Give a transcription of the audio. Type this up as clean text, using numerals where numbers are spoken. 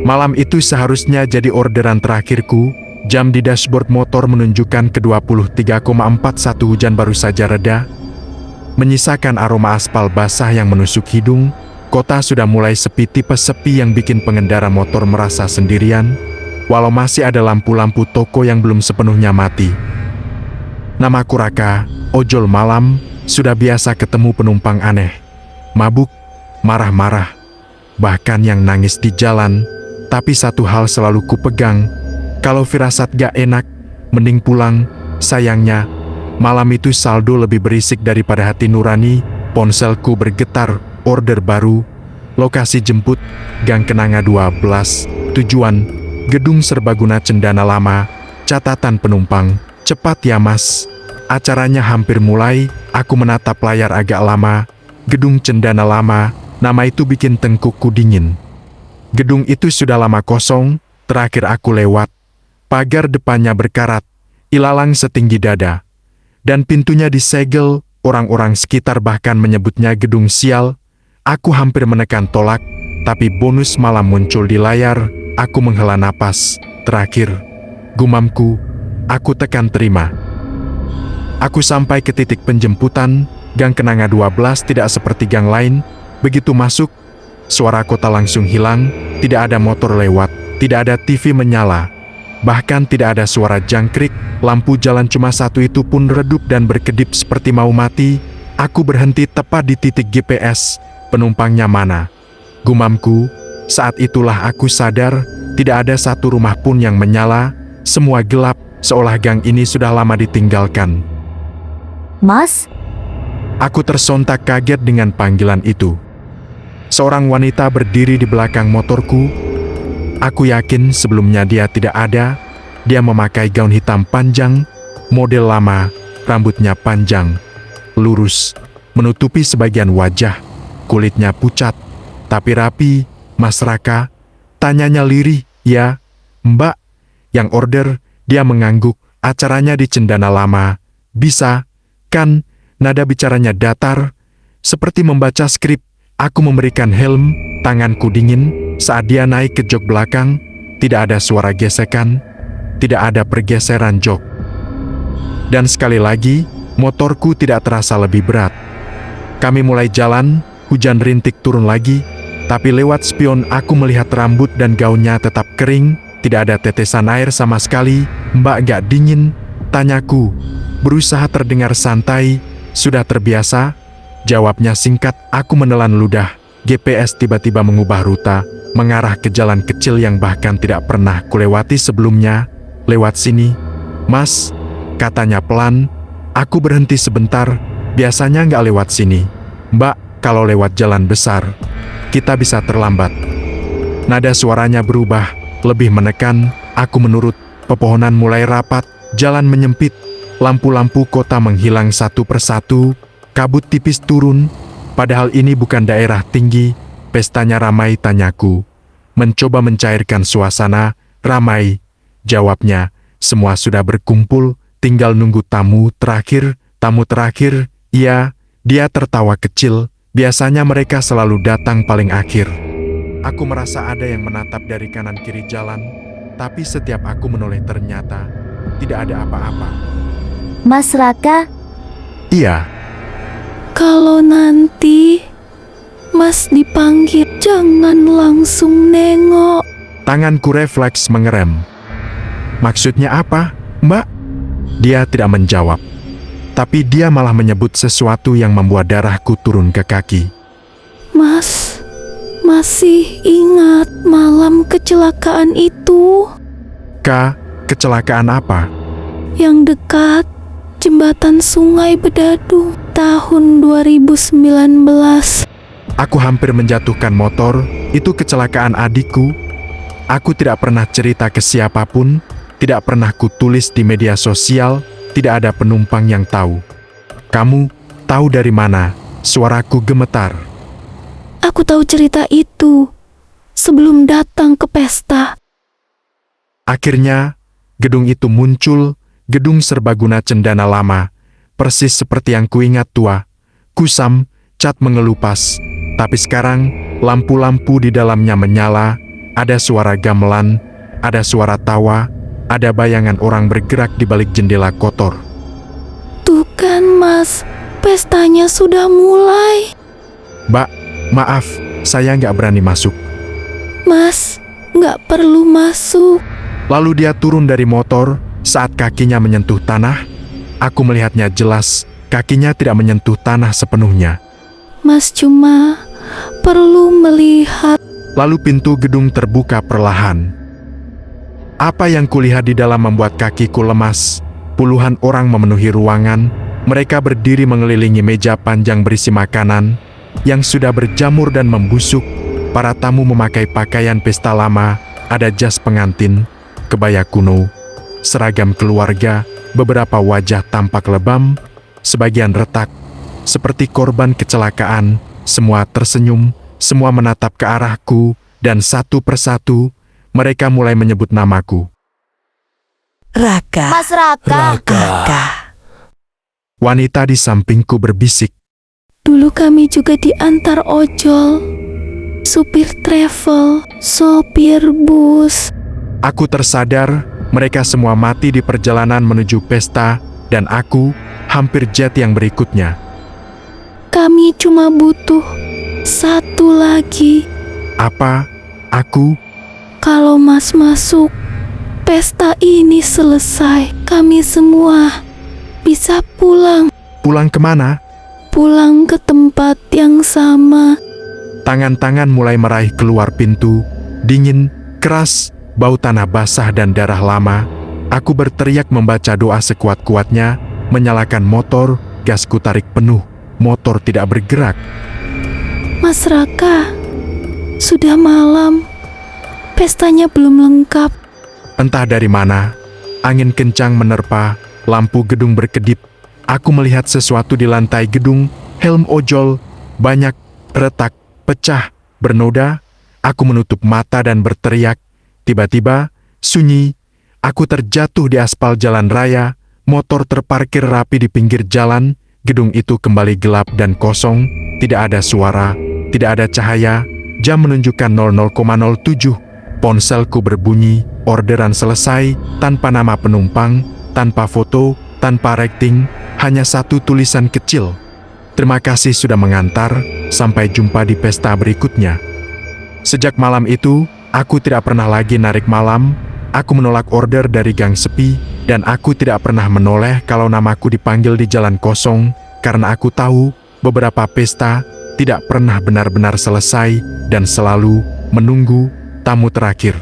Malam itu seharusnya jadi orderan terakhirku. Jam di dashboard motor menunjukkan ke 23,41 hujan baru saja reda. Menyisakan aroma aspal basah yang menusuk hidung. Kota sudah mulai sepi, tipes sepi yang bikin pengendara motor merasa sendirian. Walau masih ada lampu-lampu toko yang belum sepenuhnya mati. Namaku Raka, ojol malam. Sudah biasa ketemu penumpang aneh, mabuk, marah-marah, bahkan yang nangis di jalan. Tapi satu hal selalu kupegang, kalau firasat gak enak, mending pulang. Sayangnya, malam itu saldo lebih berisik daripada hati nurani. Ponselku bergetar, order baru, lokasi jemput, Gang Kenanga 12, tujuan, Gedung Serbaguna Cendana Lama, catatan penumpang, cepat ya mas. Acaranya hampir mulai, aku menatap layar agak lama. Gedung Cendana Lama, nama itu bikin tengkukku dingin. Gedung itu sudah lama kosong, terakhir aku lewat. Pagar depannya berkarat, ilalang setinggi dada. Dan pintunya disegel, orang-orang sekitar bahkan menyebutnya gedung sial. Aku hampir menekan tolak, tapi bonus malam muncul di layar. Aku menghela napas, terakhir. Gumamku, aku tekan terima. Aku sampai ke titik penjemputan, Gang Kenanga 12 tidak seperti gang lain. Begitu masuk, suara kota langsung hilang, tidak ada motor lewat, tidak ada TV menyala. Bahkan tidak ada suara jangkrik, lampu jalan cuma satu itu pun redup dan berkedip seperti mau mati. Aku berhenti tepat di titik GPS, penumpangnya mana? Gumamku, saat itulah aku sadar, tidak ada satu rumah pun yang menyala, semua gelap, seolah gang ini sudah lama ditinggalkan. Mas? Aku tersontak kaget dengan panggilan itu. Seorang wanita berdiri di belakang motorku. Aku yakin sebelumnya dia tidak ada. Dia memakai gaun hitam panjang, model lama, rambutnya panjang, lurus, menutupi sebagian wajah. Kulitnya pucat, tapi rapi. Mas Raka? Tanyanya lirih. Ya, Mbak. Yang order, dia mengangguk. Acaranya di Cendana Lama. Bisa, kan? Nada bicaranya datar, seperti membaca skrip. Aku memberikan helm, tanganku dingin. Saat dia naik ke jok belakang, tidak ada suara gesekan, tidak ada pergeseran jok. Dan sekali lagi, motorku tidak terasa lebih berat. Kami mulai jalan, hujan rintik turun lagi, tapi lewat spion aku melihat rambut dan gaunnya tetap kering, tidak ada tetesan air sama sekali. Mbak gak dingin? Tanyaku, berusaha terdengar santai. Sudah terbiasa? Jawabnya singkat. Aku menelan ludah. GPS tiba-tiba mengubah rute, mengarah ke jalan kecil yang bahkan tidak pernah kulewati sebelumnya. Lewat sini, Mas, katanya pelan. Aku berhenti sebentar. Biasanya nggak lewat sini. Mbak, kalau lewat jalan besar, kita bisa terlambat. Nada suaranya berubah, lebih menekan. Aku menurut. Pepohonan mulai rapat, jalan menyempit. Lampu-lampu kota menghilang satu persatu, kabut tipis turun. Padahal ini bukan daerah tinggi. Pestanya ramai, tanyaku. Mencoba mencairkan suasana. Ramai, jawabnya. Semua sudah berkumpul, tinggal nunggu tamu terakhir. Tamu terakhir, iya. Dia tertawa kecil. Biasanya mereka selalu datang paling akhir. Aku merasa ada yang menatap dari kanan kiri jalan, tapi setiap aku menoleh ternyata tidak ada apa-apa. Mas Raka? Iya. Kalau nanti Mas dipanggil, jangan langsung nengok. Tanganku refleks mengerem. Maksudnya apa, Mbak? Dia tidak menjawab. Tapi dia malah menyebut sesuatu yang membuat darahku turun ke kaki. Mas, masih ingat malam kecelakaan itu? Kecelakaan apa? Yang dekat jembatan Sungai Bedadu tahun 2019. Aku hampir menjatuhkan motor. Itu kecelakaan adikku. Aku tidak pernah cerita ke siapapun, tidak pernah kutulis di media sosial, tidak ada penumpang yang tahu. Kamu tahu dari mana? Suaraku gemetar. Aku tahu cerita itu sebelum datang ke pesta. Akhirnya, gedung itu muncul. Gedung Serbaguna Cendana Lama, persis seperti yang kuingat tua. Kusam, cat mengelupas. Tapi sekarang, lampu-lampu di dalamnya menyala. Ada suara gamelan, ada suara tawa, ada bayangan orang bergerak di balik jendela kotor. Tuh kan Mas, pestanya sudah mulai. Mbak, maaf, saya nggak berani masuk. Mas, nggak perlu masuk. Lalu dia turun dari motor. Saat kakinya menyentuh tanah, aku melihatnya jelas, kakinya tidak menyentuh tanah sepenuhnya. Mas cuma perlu melihat. Lalu pintu gedung terbuka perlahan. Apa yang kulihat di dalam membuat kakiku lemas. Puluhan orang memenuhi ruangan. Mereka berdiri mengelilingi meja panjang berisi makanan yang sudah berjamur dan membusuk. Para tamu memakai pakaian pesta lama, ada jas pengantin, kebaya kuno, seragam keluarga, beberapa wajah tampak lebam, sebagian retak, seperti korban kecelakaan. Semua tersenyum, semua menatap ke arahku, dan satu persatu, mereka mulai menyebut namaku. Raka. Mas Raka. Raka. Wanita di sampingku berbisik. Dulu kami juga diantar ojol, supir travel, sopir bus. Aku tersadar, mereka semua mati di perjalanan menuju pesta, dan aku hampir jet yang berikutnya. Kami cuma butuh satu lagi. Apa? Aku? Kalau Mas masuk, pesta ini selesai. Kami semua bisa pulang. Pulang kemana? Pulang ke tempat yang sama. Tangan-tangan mulai meraih keluar pintu. Dingin, keras, bau tanah basah dan darah lama. Aku berteriak membaca doa sekuat-kuatnya, menyalakan motor, gasku tarik penuh. Motor tidak bergerak. Mas Raka, sudah malam. Pestanya belum lengkap. Entah dari mana, angin kencang menerpa, lampu gedung berkedip. Aku melihat sesuatu di lantai gedung, helm ojol, banyak, retak, pecah, bernoda. Aku menutup mata dan berteriak. Tiba-tiba, sunyi. Aku terjatuh di aspal jalan raya, motor terparkir rapi di pinggir jalan, gedung itu kembali gelap dan kosong, tidak ada suara, tidak ada cahaya, jam menunjukkan 00,07. Ponselku berbunyi, orderan selesai, tanpa nama penumpang, tanpa foto, tanpa rating, hanya satu tulisan kecil. Terima kasih sudah mengantar, sampai jumpa di pesta berikutnya. Sejak malam itu, aku tidak pernah lagi narik malam, aku menolak order dari gang sepi, dan aku tidak pernah menoleh kalau namaku dipanggil di jalan kosong, karena aku tahu beberapa pesta tidak pernah benar-benar selesai dan selalu menunggu tamu terakhir.